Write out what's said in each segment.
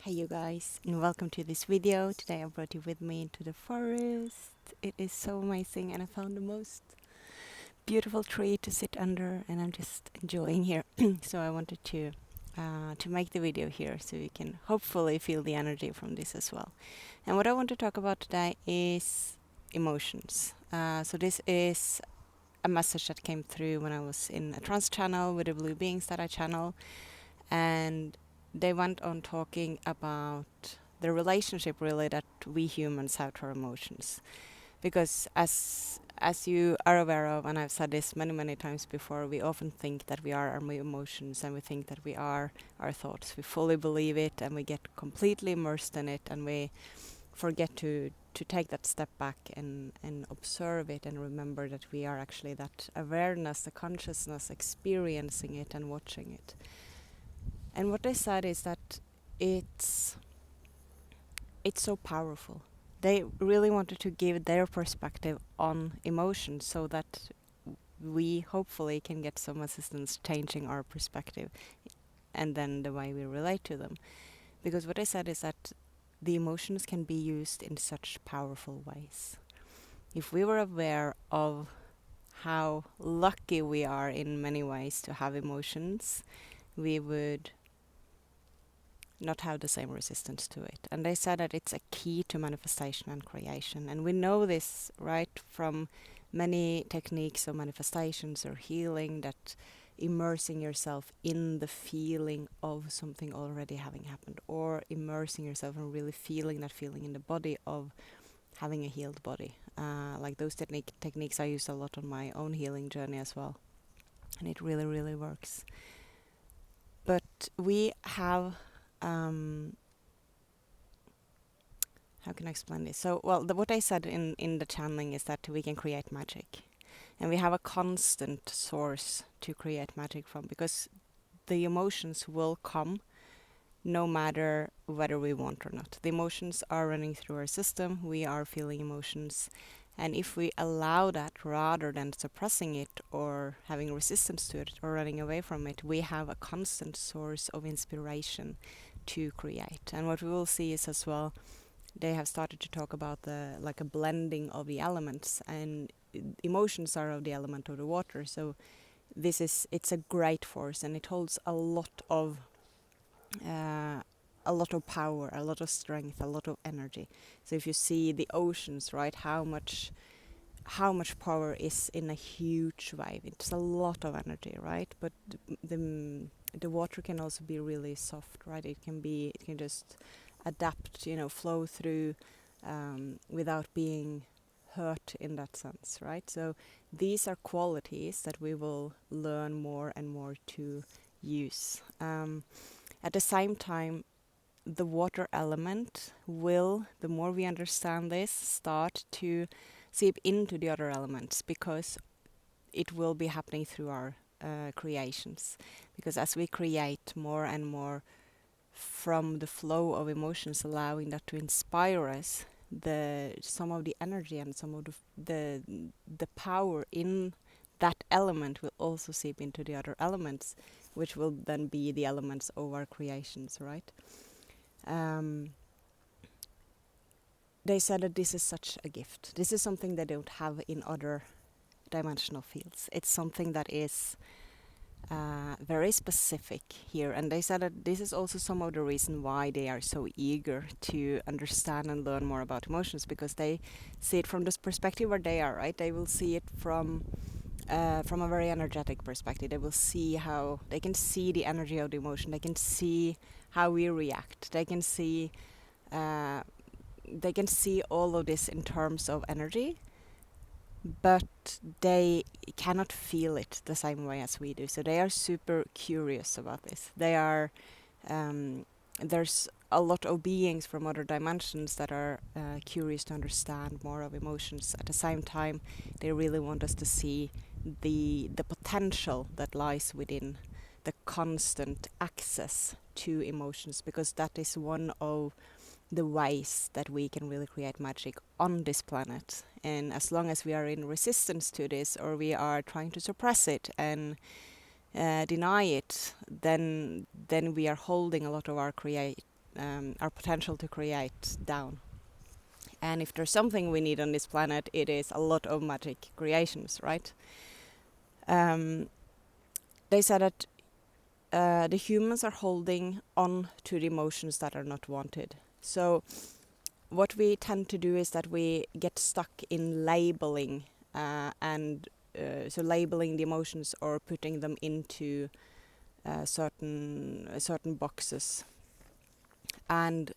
Hey you guys, and welcome to this video. Today I brought you with me into the forest. It is so amazing and I found the most beautiful tree to sit under and I'm just enjoying here. So I wanted to make the video here so you can hopefully feel the energy from this as well. And what I want to talk about today is emotions. So this is a message that came through when I was in a trance channel with the Blue Beings that I channel, and they went on talking about the relationship really that we humans have to our emotions. Because as you are aware of, and I've said this many times before, we often think that we are our emotions and we think that we are our thoughts. We fully believe it and we get completely immersed in it, and we forget to take that step back and observe it and remember that we are actually that awareness, the consciousness, experiencing it and watching it. And what they said is that it's so powerful. They really wanted to give their perspective on emotions so that we hopefully can get some assistance changing our perspective and then the way we relate to them. Because what they said is that the emotions can be used in such powerful ways. If we were aware of how lucky we are in many ways to have emotions, we would not have the same resistance to it. And they said that it's a key to manifestation and creation. And we know this, right, from many techniques of manifestations or healing, that immersing yourself in the feeling of something already having happened, or immersing yourself and really feeling that feeling in the body of having a healed body. Like those techniques I use a lot on my own healing journey as well. And it really works. But we have how can I explain this? So, well, what I said in the channeling is that we can create magic. And we have a constant source to create magic from, because the emotions will come no matter whether we want or not. The emotions are running through our system. We are feeling emotions. And if we allow that rather than suppressing it or having resistance to it or running away from it, we have a constant source of inspiration to create. And what we will see is as well, they have started to talk about like a blending of the elements, and emotions are of the element of the water. So it's a great force, and it holds a lot of power, a lot of strength, a lot of energy. So if you see the oceans, right, how much power is in a huge wave. It's a lot of energy, right? But the water can also be really soft, right? It can just adapt, flow through without being hurt in that sense, right? So these are qualities that we will learn more and more to use. At the same time, the water element will, the more we understand this, start to seep into the other elements, because it will be happening through our creations. Because as we create more and more from the flow of emotions, allowing that to inspire us, some of the energy and some of the power in that element will also seep into the other elements, which will then be the elements of our creations, right? They said that this is such a gift. This is something they don't have in other dimensional fields. It's something that is very specific here. And they said that this is also some of the reason why they are so eager to understand and learn more about emotions, because they see it from this perspective where they are, right? They will see it from a very energetic perspective. They will see how they can see the energy of the emotion. They can see how we react. They can see all of this in terms of energy, but they cannot feel it the same way as we do. So they are super curious about this. There's a lot of beings from other dimensions that are curious to understand more of emotions. At the same time, they really want us to see the potential that lies within the constant access to emotions, because that is one of the ways that we can really create magic on this planet. And as long as we are in resistance to this, or we are trying to suppress it and deny it, then we are holding a lot of our our potential to create down. And if there's something we need on this planet, it is a lot of magic creations, right? They said that the humans are holding on to the emotions that are not wanted. So what we tend to do is that we get stuck in labeling so labeling the emotions or putting them into certain boxes, and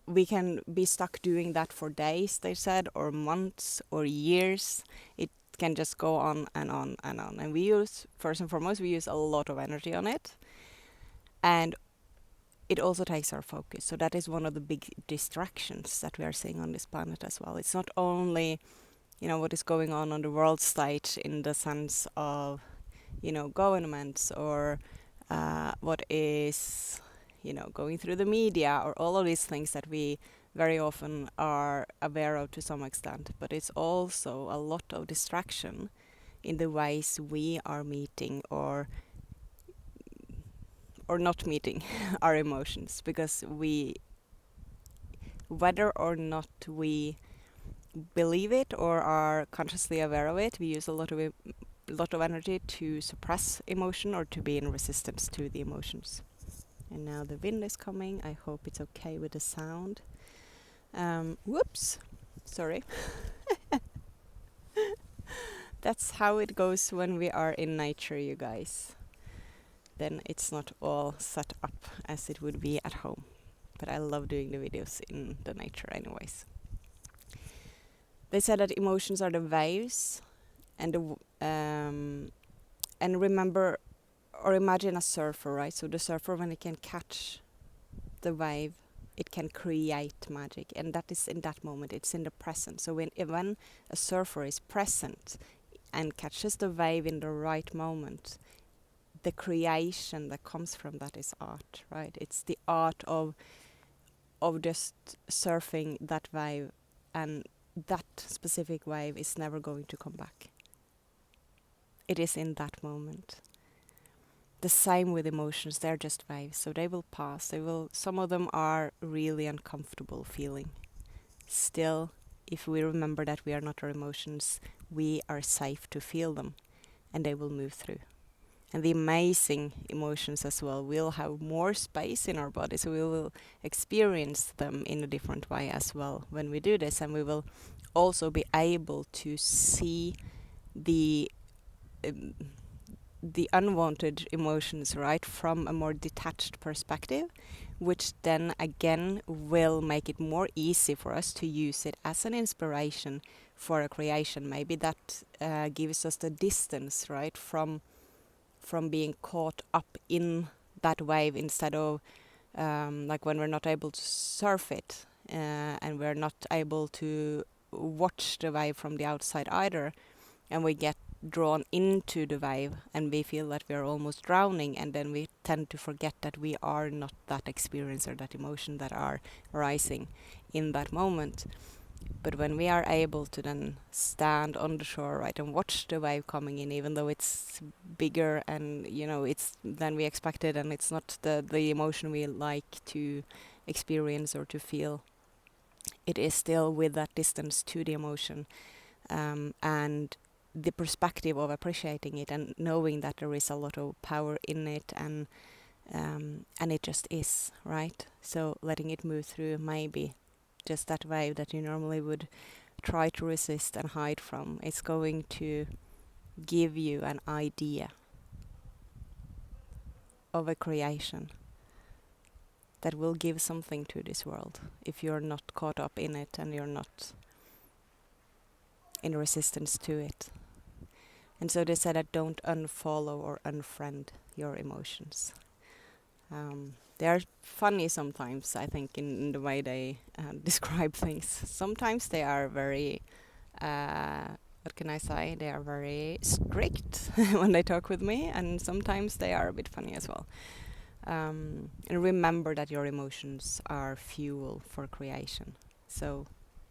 we can be stuck doing that for days, they said, or months or years. It can just go on and on and on. And we use, first and foremost, we use a lot of energy on it. And it also takes our focus. So that is one of the big distractions that we are seeing on this planet as well. It's not only, what is going on the world stage in the sense of, governments or what is, going through the media or all of these things that we very often are aware of to some extent. But it's also a lot of distraction in the ways we are meeting or not meeting our emotions, because whether or not we believe it or are consciously aware of it, we use a lot of energy to suppress emotion or to be in resistance to the emotions. And now the wind is coming. I hope it's okay with the sound. Whoops, sorry. That's how it goes when we are in nature, you guys. Then it's not all set up as it would be at home. But I love doing the videos in the nature anyways. They said that emotions are the waves, and remember or imagine a surfer, right? So the surfer, when it can catch the wave, it can create magic, and that is in that moment. It's in the present. So when a surfer is present and catches the wave in the right moment, the creation that comes from that is art, right? It's the art of just surfing that wave, and that specific wave is never going to come back. It is in that moment. The same with emotions, they're just waves, so they will pass. Some of them are really uncomfortable feeling. Still, if we remember that we are not our emotions, we are safe to feel them, and they will move through. And the amazing emotions as well will have more space in our body, so we will experience them in a different way as well when we do this, and we will also be able to see the unwanted emotions, right, from a more detached perspective, which then again will make it more easy for us to use it as an inspiration for a creation. Maybe that gives us the distance, right, from being caught up in that wave, instead of like when we're not able to surf it and we're not able to watch the wave from the outside either, and we get drawn into the wave and we feel that we are almost drowning, and then we tend to forget that we are not that experience or that emotion that are rising in that moment. But when we are able to then stand on the shore, right, and watch the wave coming in, even though it's bigger and it's than we expected, and it's not the emotion we like to experience or to feel, it is still with that distance to the emotion, and the perspective of appreciating it and knowing that there is a lot of power in it, and it just is, right? So letting it move through, maybe just that wave that you normally would try to resist and hide from, it's going to give you an idea of a creation that will give something to this world if you're not caught up in it and you're not in resistance to it. And so they said that don't unfollow or unfriend your emotions. They are funny sometimes, I think, in the way they describe things. Sometimes they are very, what can I say? They are very strict when they talk with me, and sometimes they are a bit funny as well. And remember that your emotions are fuel for creation. So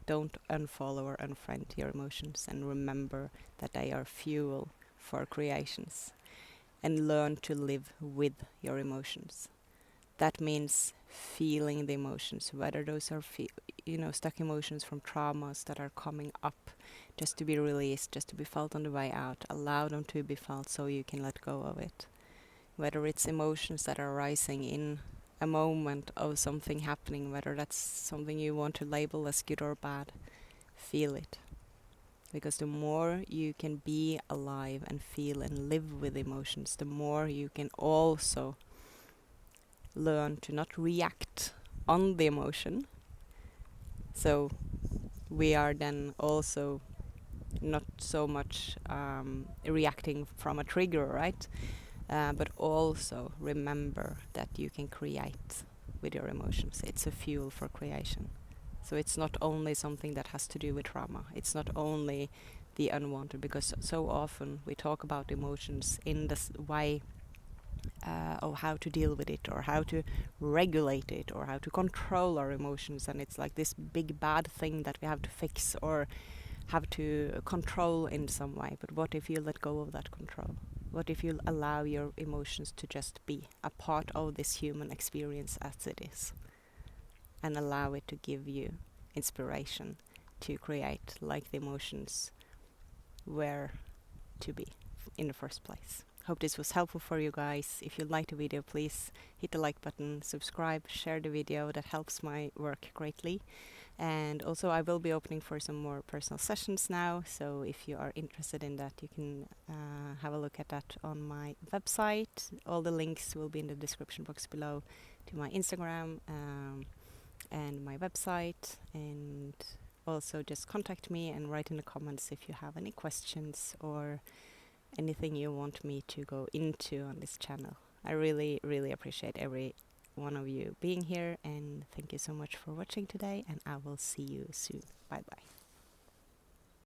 don't unfollow or unfriend your emotions, and remember that they are fuel for creations. And learn to live with your emotions. That means feeling the emotions, whether those are stuck emotions from traumas that are coming up, just to be released, just to be felt on the way out. Allow them to be felt so you can let go of it. Whether it's emotions that are rising in a moment of something happening, whether that's something you want to label as good or bad, feel it. Because the more you can be alive and feel and live with emotions, the more you can also learn to not react on the emotion. So we are then also not so much reacting from a trigger, right? But also remember that you can create with your emotions. It's a fuel for creation. So it's not only something that has to do with trauma. It's not only the unwanted, because so often we talk about emotions in this way of how to deal with it, or how to regulate it, or how to control our emotions, and it's like this big bad thing that we have to fix or have to control in some way. But what if you let go of that control? What if you allow your emotions to just be a part of this human experience as it is, and allow it to give you inspiration to create like the emotions were to be in the first place. Hope this was helpful for you guys. If you liked the video, please hit the like button, subscribe, share the video. That helps my work greatly. And also I will be opening for some more personal sessions now, so if you are interested in that, you can have a look at that on my website. All the links will be in the description box below to my Instagram and my website. And also just contact me and write in the comments if you have any questions or anything you want me to go into on this channel. I really, really appreciate every one of you being here, and thank you so much for watching today, and I will see you soon. Bye bye.